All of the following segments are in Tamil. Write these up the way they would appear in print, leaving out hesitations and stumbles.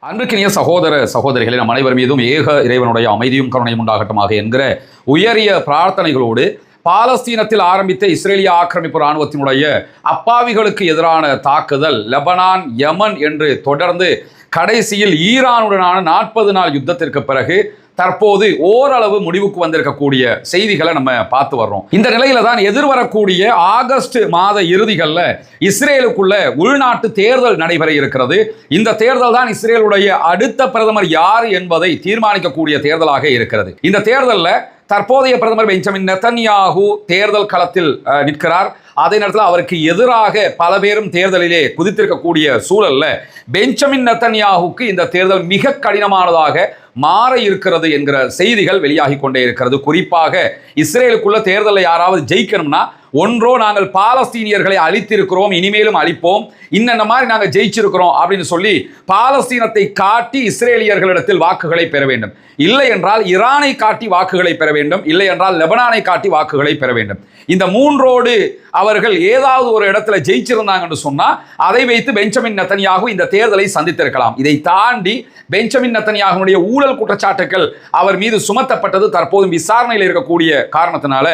அன்பிற்கினிய சகோதர சகோதரிகளை நம் அனைவர் மீதும் ஏக இறைவனுடைய அமைதியும் கருணையும் உண்டாகட்டுமாக என்கிற உயரிய பிரார்த்தனைகளோடு பாலஸ்தீனத்தில் ஆரம்பித்த இஸ்ரேலிய ஆக்கிரமிப்பு இராணுவத்தினுடைய அப்பாவிகளுக்கு எதிரான தாக்குதல் லெபனான் யமன் என்று தொடர்ந்து கடைசியில் ஈரானுடனான 40 நாள் யுத்தத்திற்கு பிறகு தற்போது ஓரளவு முடிவுக்கு வந்திருக்கக்கூடிய செய்திகளை நம்ம பார்த்து வர்றோம். இந்த நிலையில தான் எதிர்வரக்கூடிய ஆகஸ்ட் மாத இறுதிகளில் இஸ்ரேலுக்குள்ள உள்நாட்டு தேர்தல் நடைபெற இருக்கிறது. இந்த தேர்தல் தான் இஸ்ரேலுடைய அடுத்த பிரதமர் யார் என்பதை தீர்மானிக்கக்கூடிய தேர்தலாக இருக்கிறது. இந்த தேர்தலில் தற்போதைய பிரதமர் பெஞ்சமின் நெதன்யாகு தேர்தல் களத்தில் நிற்கிறார். அதே நேரத்தில் அவருக்கு எதிராக பல பேரும் தேர்தலிலே குதித்திருக்கக்கூடிய சூழல்ல பெஞ்சமின் நெதன்யாகுக்கு இந்த தேர்தல் மிக கடினமானதாக மாற இருக்கிறது என்கிற செய்திகள் வெளியாகி கொண்டே இருக்கிறது. குறிப்பாக இஸ்ரேலுக்குள்ள தேர்தலில் யாராவது ஜெயிக்கணும்னா ஒன்றோ நாங்கள் பாலஸ்தீனியர்களை அழித்திருக்கிறோம், இனிமேலும் அழிப்போம், இன்னென்ன மாதிரி நாங்கள் ஜெயிச்சிருக்கிறோம் அப்படின்னு சொல்லி பாலஸ்தீனத்தை காட்டி இஸ்ரேலியர்களிடத்தில் வாக்குகளை பெற வேண்டும். இல்லை என்றால் ஈரானை காட்டி வாக்குகளை பெற வேண்டும், இல்லை என்றால் லெபனானை காட்டி வாக்குகளை பெற வேண்டும். இந்த மூன்றோடு அவர்கள் ஏதாவது ஒரு இடத்துல ஜெயிச்சிருந்தாங்கன்னு சொன்னா அதை வைத்து பெஞ்சமின் நெதன்யாகு இந்த தேர்தலை சந்தித்திருக்கலாம். இதை தாண்டி பெஞ்சமின் நெதன்யாகுனுடைய ஊழல் குற்றச்சாட்டுகள் அவர் மீது சுமத்தப்பட்டது தற்போதும் விசாரணையில் இருக்கக்கூடிய காரணத்தினால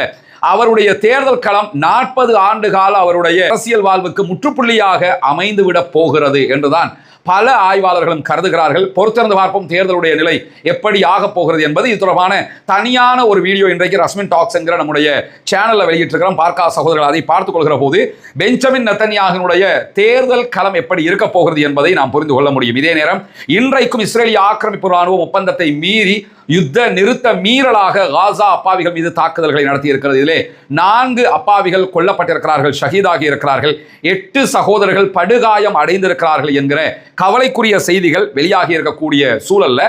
அவருடைய தேர்தல் களம் 40 ஆண்டு கால அவருடைய அரசியல் வாழ்வுக்கு முற்றுப்புள்ளியாக அமைந்துவிட போகிறது என்றுதான் பல ஆய்வாளர்களும் கருதுகிறார்கள். பொறுத்திருந்து பார்ப்போம் தேர்தலுடைய நிலை எப்படி ஆக போகிறது என்பது. இது தொடர்பான தனியான ஒரு வீடியோ இன்றைக்கு ரஸ்மின் டாக்ஸ் என்கிற நம்முடைய சேனலில் வெளியிட்டிருக்கிறோம். பார்க்கா சகோதரர்கள் அதை பார்த்துக் கொள்கிற போது பெஞ்சமின் நெதன்யாகுனுடைய தேர்தல் களம் எப்படி இருக்க போகிறது என்பதை நாம் புரிந்து கொள்ள முடியும். இதே நேரம் இன்றைக்கும் இஸ்ரேலிய ஆக்கிரமிப்பு ராணுவம் ஒப்பந்தத்தை மீறி யுத்த நிறுத்த மீறலாக காசா அப்பாவிகள் மீது தாக்குதல்களை நடத்தி இருக்கிறது. இதிலே 4 அப்பாவிகள் கொல்லப்பட்டிருக்கிறார்கள், ஷஹீதாகி இருக்கிறார்கள், 8 சகோதரர்கள் படுகாயம் அடைந்திருக்கிறார்கள் என்கிற கவலைக்குரிய செய்திகள் வெளியாகி இருக்கக்கூடிய சூழல்ல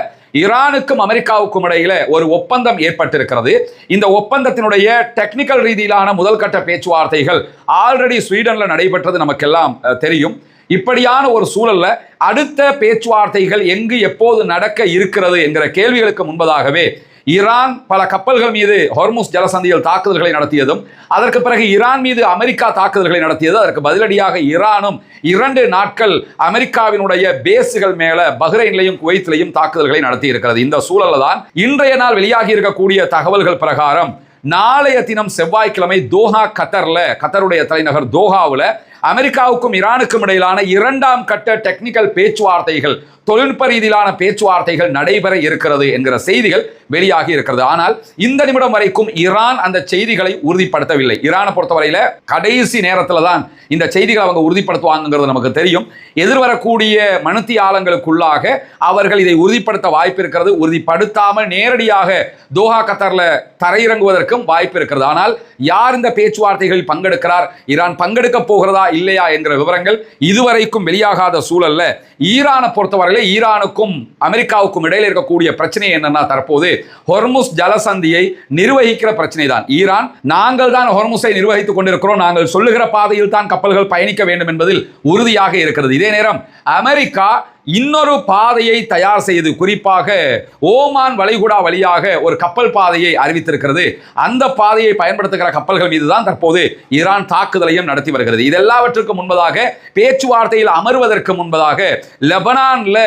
ஈரானுக்கும் அமெரிக்காவுக்கும் இடையில ஒரு ஒப்பந்தம் ஏற்பட்டிருக்கிறது. இந்த ஒப்பந்தத்தினுடைய டெக்னிக்கல் ரீதியிலான முதல் கட்ட பேச்சுவார்த்தைகள் ஆல்ரெடி ஸ்வீடன்ல நடைபெற்றது நமக்கெல்லாம் தெரியும். இப்படியான ஒரு சூழல்ல அடுத்த பேச்சுவார்த்தைகள் எங்கு எப்போது நடக்க இருக்கிறது என்கிற கேள்விகளுக்கு முன்பதாகவே ஈரான் பல கப்பல்கள் மீது ஹொர்முஸ் ஜலசந்தியில் தாக்குதல்களை நடத்தியதும், அதற்கு பிறகு ஈரான் மீது அமெரிக்கா தாக்குதல்களை நடத்தியது. அதற்கு பதிலடியாக ஈரானும் 2 நாட்கள் அமெரிக்காவினுடைய பேஸுகள் மேல பஹ்ரைன்லையும் குவைத்திலையும் தாக்குதல்களை நடத்தி இருக்கிறது. இந்த சூழல்ல தான் இன்றைய நாள் வெளியாகி இருக்கக்கூடிய தகவல்கள் பிரகாரம் நாளைய தினம் செவ்வாய்க்கிழமை தோஹா கத்தருடைய தலைநகர் தோஹாவில் அமெரிக்காவுக்கும் ஈரானுக்கும் இடையிலான 2ஆம் கட்ட டெக்னிக்கல் பேச்சுவார்த்தைகள், தொழில்நுட்ப ரீதியிலான பேச்சுவார்த்தைகள் நடைபெற இருக்கிறது என்கிற செய்திகள் வெளியாகி இருக்கிறது. ஆனால் இந்த நிமிடம் வரைக்கும் ஈரான் அந்த செய்திகளை உறுதிப்படுத்தவில்லை. ஈரானை பொறுத்தவரையில கடைசி நேரத்தில் தான் இந்த செய்திகளை அவங்க உறுதிப்படுத்துவாங்கிறது நமக்கு தெரியும். எதிர்வரக்கூடிய மணித்தியாலங்களுக்குள்ளாக அவர்கள் இதை உறுதிப்படுத்த வாய்ப்பு இருக்கிறது. உறுதிப்படுத்தாமல் நேரடியாக தோஹா கத்தர்ல தரையிறங்குவதற்கும் வாய்ப்பு இருக்கிறது. ஆனால் யார் இந்த பேச்சுவார்த்தைகளில் பங்கெடுக்கிறார், ஈரான் பங்கெடுக்க போகிறதா இல்லையா என்கிற விவரங்கள் இதுவரைக்கும் வெளியாகாத சூழல்ல ஈரானை பொறுத்தவரையில ஈரானுக்கும் அமெரிக்காவுக்கும் இடையில இருக்கக்கூடிய பிரச்சனை என்னன்னா தற்போது ஹொர்முஸ் ஜலசந்தியை நிர்வகிக்கிற பிரச்சனை தான். ஈரான் நாங்கள் தான் ஹொர்முஸை நிர்வகித்துக் கொண்டிருக்கிறோம், நாங்கள் சொல்லுகிற பாதையில் தான் கப்பல்கள் பயணிக்க வேண்டும் என்பதில் உறுதியாக இருக்கிறது. இதே நேரம் அமெரிக்கா இன்னொரு பாதையை தயார் செய்து, குறிப்பாக ஓமான் வளைகுடா வழியாக ஒரு கப்பல் பாதையை அறிவித்திருக்கிறது. அந்த பாதையை பயன்படுத்துகிற கப்பல்கள் மீது தான் தற்போது ஈரான் தாக்குதலையும் நடத்தி வருகிறது. இதெல்லாவற்றுக்கு முன்பதாக பேச்சுவார்த்தையில் அமர்வதற்கு முன்பதாக லெபனான்ல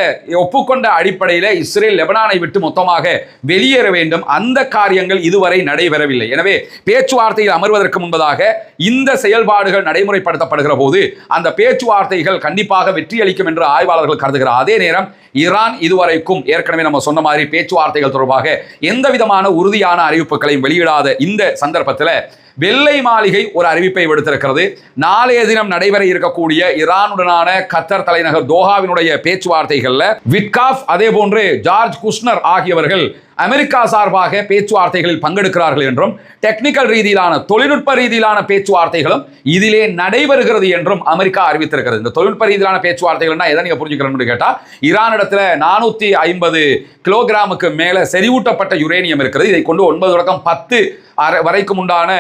ஒப்புக்கொண்ட அடிப்படையில் இஸ்ரேல் லெபனானை விட்டு மொத்தமாக வெளியேற வேண்டும். அந்த காரியங்கள் இதுவரை நடைபெறவில்லை. எனவே பேச்சுவார்த்தையில் அமர்வதற்கு முன்பதாக இந்த செயல்பாடுகள் நடைமுறைப்படுத்தப்படுகிற போது அந்த பேச்சுவார்த்தைகள் கண்டிப்பாக வெற்றியளிக்கும் என்று ஆய்வாளர்கள் கருதுகிறார். அதே நேரம் ஈரான் இதுவரைக்கும் ஏற்கனவே நம்ம சொன்ன மாதிரி பேச்சுவார்த்தைகள் தொடர்பாக எந்த விதமான உறுதியான அறிவிப்புகளையும் வெளியிடாத இந்த சந்தர்ப்பத்தில் வெள்ளை மாளிகை ஒரு அறிவிப்பை விடுத்திருக்கிறது. நாளைய தினம் நடைபெற இருக்கக்கூடிய ஈரானுடனான கத்தர் தலைநகர் தோஹாவினுடைய பேச்சுவார்த்தைகள்ல விட்காஃப் அதே போன்று ஜார்ஜ் குஷ்னர் ஆகியவர்கள் அமெரிக்கா சார்பாக பேச்சுவார்த்தைகளில் பங்கெடுக்கிறார்கள் என்றும், டெக்னிக்கல் ரீதியிலான தொழில்நுட்ப ரீதியிலான பேச்சுவார்த்தைகளும் இதிலே நடைபெறுகிறது என்றும் அமெரிக்கா அறிவித்திருக்கிறது. இந்த தொழில்நுட்ப ரீதியிலான பேச்சுவார்த்தைகள்னா எதை நீங்க புரிஞ்சுக்கணும்னு கேட்டா, ஈரானிடத்துல 450 கிலோகிராமுக்கு மேல செறிவூட்டப்பட்ட யுரேனியம் இருக்கிறது. இதை கொண்டு 9 தொடக்கம் 10 வரைக்கும் உண்டான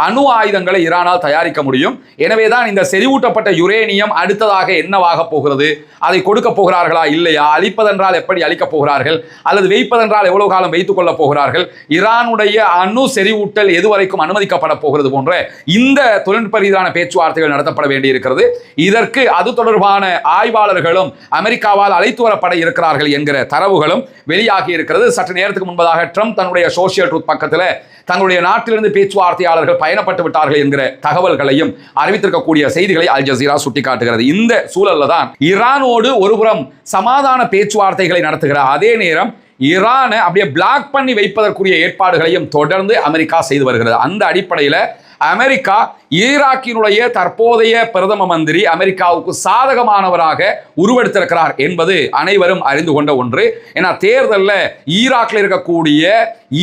அணு ஆயுதங்களை ஈரானால் தயாரிக்க முடியும். எனவேதான் இந்த செறிவூட்டப்பட்ட யுரேனியம் அடுத்ததாக என்னவாக போகிறது, அதை கொடுக்க போகிறார்களா இல்லையா, அழிப்பதென்றால் எப்படி அழிக்கப் போகிறார்கள், அல்லது வைப்பதென்றால் எவ்வளவு காலம் வைத்துக் கொள்ளப் போகிறார்கள், ஈரானுடைய அணு செறிவூட்டல் எதுவரைக்கும் அனுமதிக்கப்பட போகிறது போன்ற இந்த தொழில்நுட்ப ரீதியான பேச்சுவார்த்தைகள் நடத்தப்பட வேண்டியிருக்கிறது. இதற்கு அது தொடர்பான ஆய்வாளர்களும் அமெரிக்காவால் அழைத்து வரப்பட இருக்கிறார்கள் என்கிற தரவுகளும் வெளியாகி இருக்கிறது. சற்று நேரத்துக்கு முன்பதாக ட்ரம்ப் தன்னுடைய சோசியல் ட்ரூத் பக்கத்தில் தங்களுடைய நாட்டிலிருந்து பேச்சுவார்த்தையாளர்கள் பயணப்பட்டு விட்டார்கள் என்கிற தகவல்களையும் அறிவித்திருக்கக்கூடிய செய்திகளை அல் ஜசீரா சுட்டிக்காட்டுகிறது. இந்த சூழல்ல தான் ஈரானோடு ஒருபுறம் சமாதான பேச்சுவார்த்தைகளை நடத்துகிற அதே நேரம் ஈரானை அப்படியே பிளாக் பண்ணி வைப்பதற்குரிய ஏற்பாடுகளையும் தொடர்ந்து அமெரிக்கா செய்து வருகிறது. அந்த அடிப்படையில் அமெரிக்கா ஈராக்கினுடைய தற்போதைய பிரதம மந்திரி அமெரிக்காவுக்கு சாதகமானவராக உருவெடுத்திருக்கிறார் என்பது அனைவரும் அறிந்து கொண்ட ஒன்று. ஏன்னா தேர்தலில் ஈராக்கில் இருக்கக்கூடிய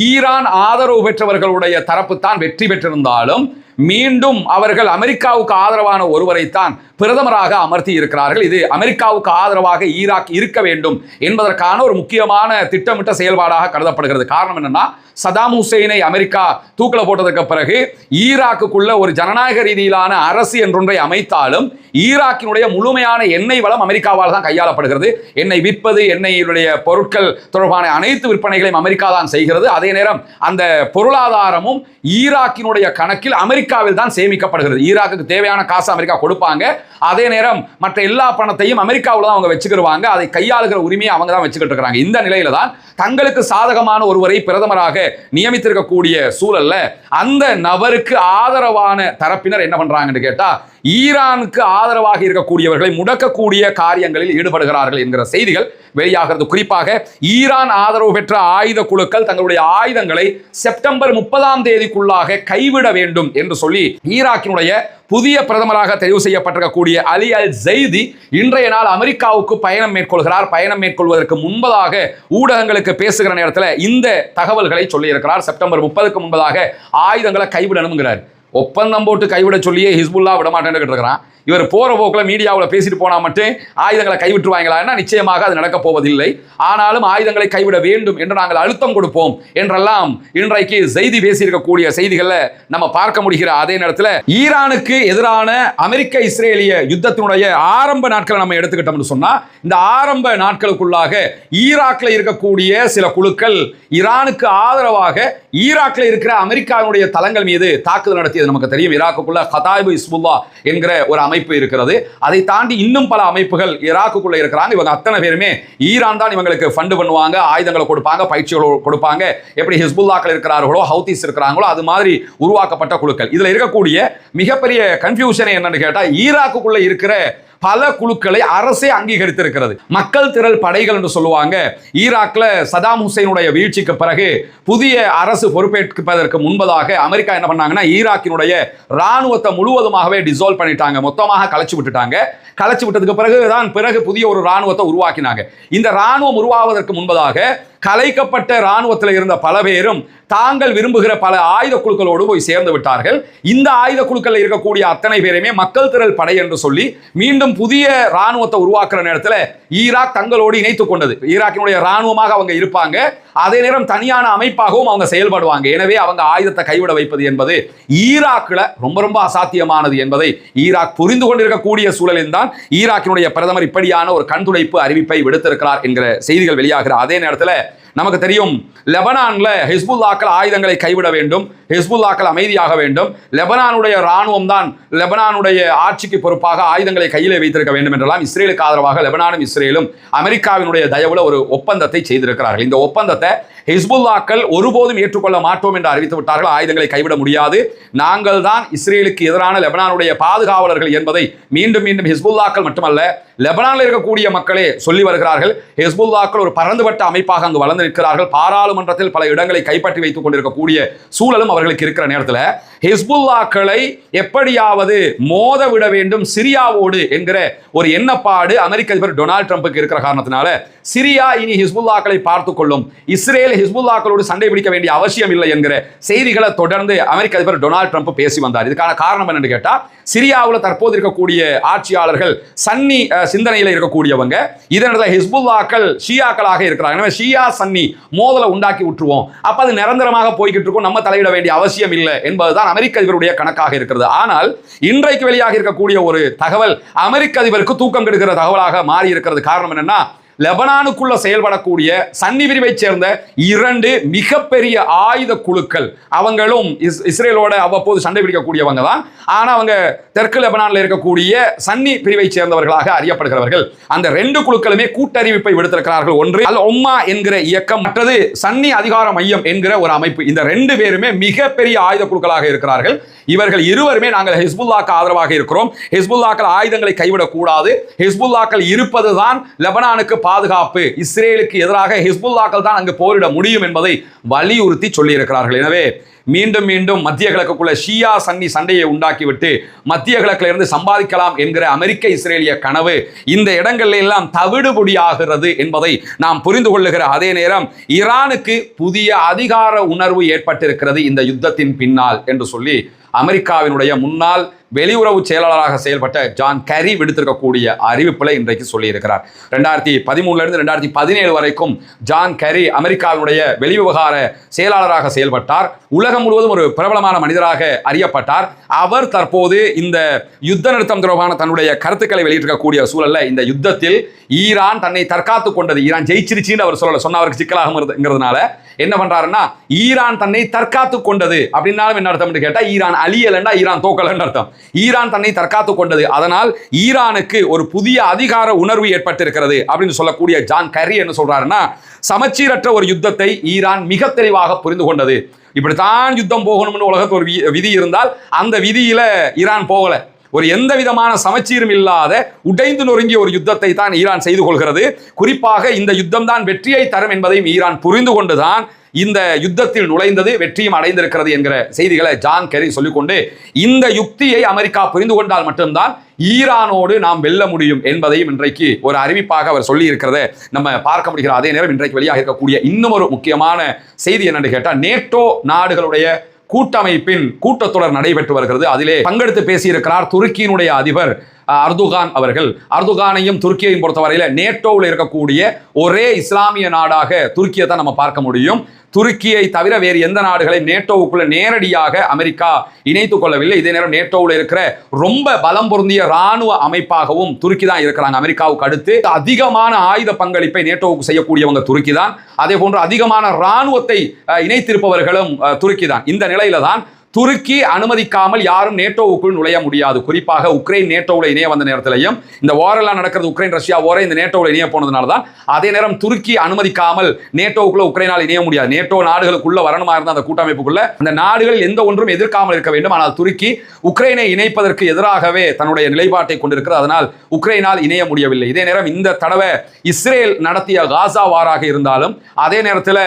ஈரான் ஆதரவு பெற்றவர்களுடைய தரப்பு தான் வெற்றி பெற்றிருந்தாலும் மீண்டும் அவர்கள் அமெரிக்காவுக்கு ஆதரவான ஒருவரைத்தான் பிரதமராக அமர்த்தி இருக்கிறார்கள். இது அமெரிக்காவுக்கு ஆதரவாக ஈராக் இருக்க வேண்டும் என்பதற்கான ஒரு முக்கியமான திட்டமிட்ட செயல்பாடாக கருதப்படுகிறது. காரணம் என்னன்னா, சதாம் ஹுசைனை அமெரிக்கா தூக்கில போட்டதற்கு பிறகு ஈராக்குக்குள்ள ஒரு ஜனநாயக ரீதியிலான அரசு என்றொன்றை அமைத்தாலும் ஈராக்கினுடைய முழுமையான எண்ணெய் வளம் அமெரிக்காவால் தான் கையாளப்படுகிறது. எண்ணெய் விற்பது, எண்ணெயுடைய பொருட்கள் தொடர்பான அனைத்து விற்பனைகளையும் அமெரிக்கா தான் செய்கிறது. அதே நேரம் அந்த பொருளாதாரமும் ஈராக்கினுடைய கணக்கில் அமெரிக்காவில் தான் சேமிக்கப்படுகிறது. ஈராக்குக்கு தேவையான காசு அமெரிக்கா கொடுப்பாங்க. அதே நேரம் மற்ற எல்லா பணத்தையும் அமெரிக்காவில் தான் அவங்க வச்சுக்கிடுவாங்க. அதை கையாளுகிற உரிமையை அவங்க தான் வச்சுக்கிட்டு இருக்காங்க. இந்த நிலையில தான் தங்களுக்கு சாதகமான ஒருவரை பிரதமராக நியமித்திருக்கக்கூடிய சூழல்ல அந்த நபருக்கு ஆதரவான தரப்பினர் என்ன பண்றாங்கன்னு கேட்டா, ஈரானுக்கு ஆதரவாக இருக்கக்கூடியவர்களை முடக்கக்கூடிய காரியங்களில் ஈடுபடுகிறார்கள் என்கிற செய்திகள் வெளியாகிறது. குறிப்பாக ஈரான் ஆதரவு பெற்ற ஆயுத குழுக்கள் தங்களுடைய ஆயுதங்களை செப்டம்பர் 30ஆம் தேதிக்குள்ளாக கைவிட வேண்டும் என்று சொல்லி ஈராக்கினுடைய புதிய பிரதமராக தெரிவு செய்யப்பட்டிருக்கக்கூடிய அலி அல் ஜைதி இன்றைய நாள் அமெரிக்காவுக்கு பயணம் மேற்கொள்கிறார். பயணம் மேற்கொள்வதற்கு முன்பதாக ஊடகங்களுக்கு பேசுகிற நேரத்தில் இந்த தகவல்களை சொல்லியிருக்கிறார். செப்டம்பர் 30க்கு முன்பதாக ஆயுதங்களை கைவிடணுங்கிறார். ஒப்பந்தம் போட்டு கைவிட சொல்லியே ஹிஸ்புல்லா விட மாட்டேன்னு இருக்கிறான். இவர் போற போக்கில் மீடியாவில் பேசிட்டு போனா மட்டும் ஆயுதங்களை கைவிட்டுருவாங்களா? நிச்சயமாக அது நடக்க போவதில்லை. ஆனாலும் ஆயுதங்களை கைவிட வேண்டும் என்று நாங்கள் அழுத்தம் கொடுப்போம் என்றெல்லாம் இன்றைக்கு செய்தி பேசியிருக்கக்கூடிய செய்திகளை நம்ம பார்க்க முடிகிற அதே நேரத்தில் ஈரானுக்கு எதிரான அமெரிக்க இஸ்ரேலிய யுத்தத்தினுடைய ஆரம்ப நாட்களை நம்ம எடுத்துக்கிட்டோம்னு சொன்னா, இந்த ஆரம்ப நாட்களுக்குள்ளாக ஈராக்ல இருக்கக்கூடிய சில குழுக்கள் ஈரானுக்கு ஆதரவாக ஈராக்ல இருக்கிற அமெரிக்காவுடைய தளங்கள் மீது தாக்குதல் நடத்தியது நமக்கு தெரியும். ஈராக்குக்குள்ள கதாயிபு இஸ்புல்லா என்கிற ஒரு அமைப்பு இருக்கிறது. அதை தாண்டி இன்னும் பல அமைப்புகள் ஈராக்குக்குள்ள இருக்கிறாங்க. இவங்க அத்தனை பேருமே ஈரான் தான் இவங்களுக்கு ஃபண்ட் பண்ணுவாங்க, ஆயுதங்களை கொடுப்பாங்க, பயிற்சிகள் கொடுப்பாங்க. எப்படி ஹிஸ்புல்லாக்கள் இருக்கிறார்களோ, ஹவுதிஸ் இருக்கிறாங்களோ, அது மாதிரி உருவாக்கப்பட்ட குழுக்கள். இதுல இருக்கக்கூடிய மிகப்பெரிய கன்ஃபியூஷன் என்னன்னு கேட்டா, ஈராக்குக்குள்ள இருக்கிற பல குழுக்களை அரசே அங்கீகரித்திருக்கிறது. மக்கள் திரள் படைகள் என்று சொல்லுவாங்க. ஈராக்ல சதாம் ஹுசைனுடைய வீழ்ச்சிக்கு பிறகு புதிய அரசு பொறுப்பேற்பதற்கு முன்பதாக அமெரிக்கா என்ன பண்ணாங்கன்னா, ஈராக்கினுடைய ராணுவத்தை முழுவதுமாகவே டிசால்வ் பண்ணிட்டாங்க, மொத்தமாக கலைச்சு விட்டுட்டாங்க. கலைச்சு விட்டதுக்கு பிறகு புதிய ஒரு ராணுவத்தை உருவாக்கினாங்க. இந்த ராணுவம் உருவாவதற்கு முன்பதாக கலைக்கப்பட்ட ராணுவத்தில் இருந்த பல பேரும் தாங்கள் விரும்புகிற பல ஆயுத குழுக்களோடு போய் சேர்ந்து விட்டார்கள். இந்த ஆயுத குழுக்கள் இருக்கக்கூடிய அத்தனை பேருமே மக்கள் திரள் படை என்று சொல்லி மீண்டும் புதிய ராணுவத்தை உருவாக்குற நேரத்தில் ஈராக் தங்களோடு இணைத்துக் கொண்டது. ஈராக்கினுடைய ராணுவமாக அவங்க இருப்பாங்க, அதே நேரம் தனியான அமைப்பாகவும் அவங்க செயல்படுவாங்க. எனவே அவங்க ஆயுதத்தை கைவிட வைப்பது என்பது ஈராக்ல ரொம்ப ரொம்ப அசாத்தியமானது என்பதை ஈராக் புரிந்து கொண்டிருக்கக்கூடிய சூழலில் தான் ஈராக்கினுடைய பிரதமர் இப்படியான ஒரு கண்துடைப்பு அறிவிப்பை விடுத்திருக்கிறார் என்கிற செய்திகள் வெளியாகிற அதே நேரத்தில் நமக்கு தெரியும், லெபனான்ல ஹிஸ்புல்லாக்கள் ஆயுதங்களை கைவிட வேண்டும், ஹிஸ்புல்லாக்கள் அமைதியாக வேண்டும், லெபனானுடைய ராணுவம் தான் லெபனானுடைய ஆட்சிக்கு பொறுப்பாக ஆயுதங்களை கையில் வைத்திருக்க வேண்டும் என்றெல்லாம் இஸ்ரேலுக்கு ஆதரவாக லெபனானும் இஸ்ரேலும் அமெரிக்காவினுடைய தயவுல ஒரு ஒப்பந்தத்தை செய்திருக்கிறார்கள். இந்த ஒப்பந்தத்தை ஹிஸ்புல்லாக்கள் ஒருபோதும் ஏற்றுக்கொள்ள மாட்டோம் என்று அறிவித்து விட்டார்கள். ஆயுதங்களை கைவிட முடியாது, நாங்கள் தான் இஸ்ரேலுக்கு எதிரான லெபனானுடைய பாதுகாவலர்கள் என்பதை மீண்டும் மீண்டும் ஹிஸ்புல்லாக்கள் மட்டுமல்ல லெபனானில் இருக்கக்கூடிய மக்களே சொல்லி வருகிறார்கள். ஹிஸ்புல்லாக்கள் ஒரு பரந்துபட்ட அமைப்பாக அங்கு வளர்ந்து நிற்கிறார்கள். பாராளுமன்றத்தில் பல இடங்களை கைப்பற்றி வைத்துக் கொண்டிருக்கக்கூடிய சூழலும் அவர்களுக்கு இருக்கிற நேரத்தில் ஹிஸ்புல்லாக்களை எப்படியாவது மோத விட வேண்டும் சிரியாவோடு என்கிற ஒரு எண்ணப்பாடு அமெரிக்க அதிபர் டொனால்ட் ட்ரம்புக்கு இருக்கிற காரணத்தினால சிரியா இனி ஹிஸ்புல்லாக்களை பார்த்துக் கொள்ளும், இஸ்ரேல் ஹிஸ்புல்லாக்களோடு சண்டை பிடிக்க வேண்டிய அவசியம் இல்லை என்கிற செய்திகளை தொடர்ந்து அமெரிக்க அதிபர் டொனால்ட் ட்ரம்ப் பேசி வந்தார். இதுக்கான காரணம் என்னன்னு கேட்டா, சிரியாவில் தற்போது இருக்கக்கூடிய ஆட்சியாளர்கள் சன்னி சிந்தனையில் இருக்கக்கூடியவங்க, இதனிடத்தில் ஹிஸ்புல்லாக்கள் ஷியாக்களாக இருக்கிறாங்க. ஷியா சன்னி மோதலை உண்டாக்கி விட்டுருவோம், அப்ப அது நிரந்தரமாக போய்கிட்டு இருக்கும், நம்ம தலையிட வேண்டிய அவசியம் இல்லை என்பதுதான் அமெரிக்க அதிபருடைய கணக்காக இருக்கிறது. ஆனால் இன்றைக்கு வெளியாக இருக்கக்கூடிய ஒரு தகவல் அமெரிக்க அதிபருக்கு தூக்கம் கெடுக்கிற தகவலாக மாறி இருக்கிறது. காரணம் என்னன்னா, லெபனானுக்குள்ள செயல்படக்கூடிய சன்னி பிரிவை சேர்ந்த 2 மிகப்பெரிய ஆயுத குழுக்கள், அவங்களும் இஸ்ரேலோட அவ்வப்போது சண்டை பிடிக்கக்கூடியவங்க தான். ஆனா அவங்க தெற்கு லெபனான்ல இருக்கக்கூடிய சன்னி பிரிவை சேர்ந்தவர்களாக அறியப்படுகிறவர்கள். அந்த 2 குழுக்களுமே கூட்டறிவிப்பை விடுத்திருக்கிறார்கள். ஒன்று அல் உம்மா என்கிற இயக்கம், மற்றது சன்னி அதிகார மையம் என்கிற ஒரு அமைப்பு. இந்த 2 பேருமே மிகப்பெரிய ஆயுத குழுக்களாக இருக்கிறார்கள். இவர்கள் இருவருமே நாங்கள் ஹிஸ்புல்லாக்கு ஆதரவாக இருக்கிறோம், ஹிஸ்புல்லாக்கள் ஆயுதங்களை கைவிடக் கூடாது, ஹிஸ்புல்லாக்கள் இருப்பதுதான் லெபனானுக்கு பாதுகாப்பு, இஸ்ரேலுக்கு எதிராக ஹிஸ்புல்லாக்கள் தான் அங்கு போரிட முடியும் என்பதை வலியுறுத்தி சொல்லி இருக்கிறார்கள். எனவே மீண்டும் மீண்டும் மத்திய கிழக்குக்குள்ள ஷியா சன்னி சண்டையை உண்டாக்கிவிட்டு மத்திய கிழக்கில் இருந்து சம்பாதிக்கலாம் என்கிற அமெரிக்க இஸ்ரேலிய கனவு இந்த இடங்களில் எல்லாம் தவிடுபொடியாகிறது என்பதை நாம் புரிந்து கொள்ளுகிற அதே நேரம் ஈரானுக்கு புதிய அதிகார உணர்வு ஏற்பட்டிருக்கிறது இந்த யுத்தத்தின் பின்னால் என்று சொல்லி அமெரிக்காவினுடைய முன்னாள் வெளியுறவு செயலாளராக செயல்பட்ட ஜான் கெரி விடுத்திருக்கக்கூடிய அறிவிப்பில் இன்றைக்கு சொல்லியிருக்கிறார். 2013 இருந்து 2017 வரைக்கும் ஜான் கெரி அமெரிக்காவினுடைய வெளிவிவகார செயலாளராக செயல்பட்டார். உலகம் முழுவதும் ஒரு பிரபலமான மனிதராக அறியப்பட்டார். அவர் தற்போது இந்த யுத்த நிறுத்தம் தொடர்பான தன்னுடைய கருத்துக்களை வெளியிட்டிருக்கக்கூடிய சூழல்ல இந்த யுத்தத்தில் ஈரான் தன்னை தற்காத்துக் கொண்டது, ஈரான் ஜெயிச்சிருச்சுன்னு அவர் சொன்ன அவருக்கு சிக்கலாகிறதுனால என்ன பண்றாருன்னா, ஈரான் தன்னை தற்காத்துக் கொண்டது அப்படின்னாலும் என்ன அர்த்தம் கேட்டா, ஈரான் அழியலன்னா ஈரான் தோக்கலன்னு அர்த்தம். ஈரான் தன்னை தற்காத்துக் கொண்டது, அதனால் ஈரானுக்கு ஒரு புதிய அதிகார உணர்வு ஏற்பட்டிருக்கிறது அப்படின்னு சொல்லக்கூடிய ஜான் கெரி என்ன சொல்றாருன்னா, சமச்சீரற்ற ஒரு யுத்தத்தை ஈரான் மிக தெளிவாக புரிந்து கொண்டது. இப்படித்தான் யுத்தம் போகணும்னு உலகத்து ஒரு விதி இருந்தால் அந்த விதியில ஈரான் போகல. ஒரு எந்த விதமான சமச்சீரும் இல்லாத உடைந்து நொறுங்கிய ஒரு யுத்தத்தை தான் ஈரான் செய்து கொள்கிறது. குறிப்பாக இந்த யுத்தம் தான் வெற்றியை தரும் என்பதையும் ஈரான் புரிந்து கொண்டுதான் இந்த யுத்தத்தில் நுழைந்தது, வெற்றியும் அடைந்திருக்கிறது என்கிற செய்திகளை ஜான் கெரி சொல்லிக்கொண்டு, இந்த யுக்தியை அமெரிக்கா புரிந்து கொண்டால் மட்டும்தான் ஈரானோடு நாம் வெல்ல முடியும் என்பதையும் இன்றைக்கு ஒரு அறிவிப்பாக அவர் சொல்லி இருக்கிறத நம்ம பார்க்க முடிகிற அதே நேரம் இன்றைக்கு வெளியாக இருக்கக்கூடிய இன்னும் ஒரு முக்கியமான செய்தி என்னன்னு கேட்டால், நேட்டோ நாடுகளுடைய கூட்டமைப்பின் கூட்டத்தொடர் நடைபெற்று வருகிறது. அதிலே பங்கெடுத்து பேசியிருக்கிறார் துருக்கியினுடைய அதிபர் அர்துகான் அவர்கள். அர்துகானையும் துருக்கியையும் பொறுத்தவரையில் நேட்டோவில் இருக்கக்கூடிய ஒரே இஸ்லாமிய நாடாக துருக்கியை தான் நம்ம பார்க்க முடியும். துருக்கியை தவிர வேறு எந்த நாடுகளை நேட்டோவுக்குள்ள நேரடியாக அமெரிக்கா இணைத்துக் கொள்ளவில்லை. இதே நேரம் நேட்டோவில் இருக்கிற ரொம்ப பலம் பொருந்திய ராணுவ அமைப்பாகவும் துருக்கி தான் இருக்கிறாங்க. அமெரிக்காவுக்கு அடுத்து அதிகமான ஆயுத பங்களிப்பை நேட்டோவுக்கு செய்யக்கூடியவங்க துருக்கி தான். அதே போன்று அதிகமான ராணுவத்தை இணைத்திருப்பவர்களும் துருக்கி தான். இந்த நிலையில தான் துருக்கி அனுமதிக்காமல் யாரும் நேட்டோவுக்குள் நுழைய முடியாது. குறிப்பாக உக்ரைன் நேட்டோவில் இணைய வந்த நேரத்திலையும் இந்த வாரெல்லாம் நடக்கிறது, உக்ரைன் ரஷ்யா வாரே இந்த நேட்டோவில் இணைய போனதுனால தான். அதே நேரம் துருக்கி அனுமதிக்காமல் நேட்டோவுக்குள்ள உக்ரைனால் இணைய முடியாது. நேட்டோ நாடுகளுக்குள்ள வரணுமா இருந்த அந்த கூட்டமைப்புக்குள்ள அந்த நாடுகள் எந்த ஒன்றும் எதிர்க்காமல் இருக்க வேண்டும். ஆனால் துருக்கி உக்ரைனை இணைப்பதற்கு எதிராகவே தன்னுடைய நிலைப்பாட்டை கொண்டிருக்கிறது. அதனால் உக்ரைனால் இணைய முடியவில்லை. இதே நேரம் இந்த தடவை இஸ்ரேல் நடத்திய காசா வாராக இருந்தாலும், அதே நேரத்தில்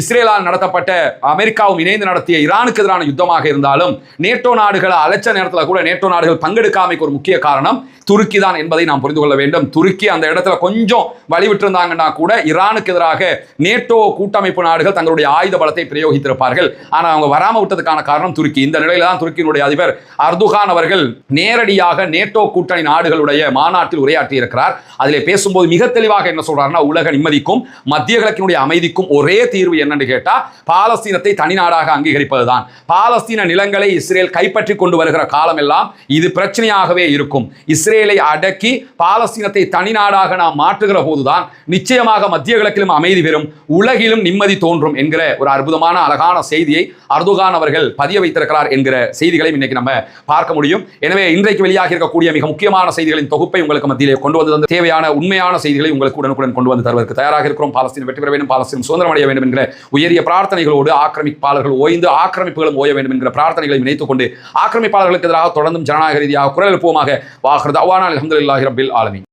இஸ்ரேலால் நடத்தப்பட்ட அமெரிக்காவும் இணைந்து நடத்திய ஈரானுக்கு எதிரான யுத்தமாக இருந்தாலும், நேட்டோ நாடுகளை அழைச்ச நேரத்தில் கூட நேட்டோ நாடுகள் பங்கெடுக்காமைக்கு ஒரு முக்கிய காரணம் துருக்கி தான் என்பதை நாம் புரிந்து கொள்ள வேண்டும். துருக்கி அந்த இடத்துல கொஞ்சம் வழிவிட்டு இருந்தாங்கன்னா கூட ஈரானுக்கு எதிராக நேட்டோ கூட்டமைப்பு நாடுகள் தங்களுடைய ஆயுத பலத்தை பிரயோகித்திருப்பார்கள். ஆனால் அவங்க வராம விட்டதுக்கான காரணம் துருக்கி. இந்த நிலையில தான் துருக்கியினுடைய அதிபர் அர்துகான் அவர்கள் நேரடியாக நேட்டோ கூட்டணி நாடுகளுடைய மாநாட்டில் உரையாற்றி இருக்கிறார். அதிலே பேசும்போது மிக தெளிவாக என்ன சொல்றாருன்னா, உலக நிம்மதிக்கும் மத்திய கிழக்கினுடைய அமைதிக்கும் ஒரே தீர்வு என்னன்னு கேட்டா, பாலஸ்தீனத்தை தனி நாடாக அங்கீகரிப்பதுதான். பாலஸ்தீன நிலங்களை இஸ்ரேல் கைப்பற்றி கொண்டு வருகிற காலம் எல்லாம் இது பிரச்சனையாகவே இருக்கும். இஸ்ரேலை அடக்கி பாலஸ்தீனத்தை தனி நாடாக நாம் மாற்றுகிற போதுதான் நிச்சயமாக மத்திய கிழக்கிலும் அமைதி பெறும், உலகிலும் நிம்மதி தோன்றும் என்கிற ஒரு அற்புதமான அழகான செய்தியை அர்துகான் அவர்கள் பதிய வைத்திருக்கிறார் என்கிற செய்திகளை இன்னைக்கு நம்ம பார்க்க முடியும். எனவே இன்றைக்கு வெளியாக இருக்கக்கூடிய மிக முக்கியமான செய்திகளின் தொகுப்பை உங்களுக்கு மத்தியிலே கொண்டு வந்து தேவையான உண்மையான செய்திகளை உங்களுக்கு உடனுக்குடன் கொண்டு வந்து தருவதற்கு தயாராக இருக்கிறோம். பாலஸ்தீனம் வெற்றி பெற வேண்டும், பாலஸ்தீனம் சுதந்திரம் அடைய வேண்டும் என்கிற உயரிய பிரார்த்தனைகளோடு ஆக்கிரமிப்பாளர்கள் ஓய்ந்து ஆக்கிரமிப்புகளும் ஓய வேண்டும் என்கிற பிரார்த்தனைகளை இணைத்துக் கொண்டு ஆக்கிரமிப்பாளர்களுக்கு எதிராக தொடர்ந்தும் ஜனநாயக ரீதியாக குரல் எழுப்புவோமாக. வாஹர் தஅவானா அல்ஹம்துலில்லாஹி ரப்பில் ஆலமீன்.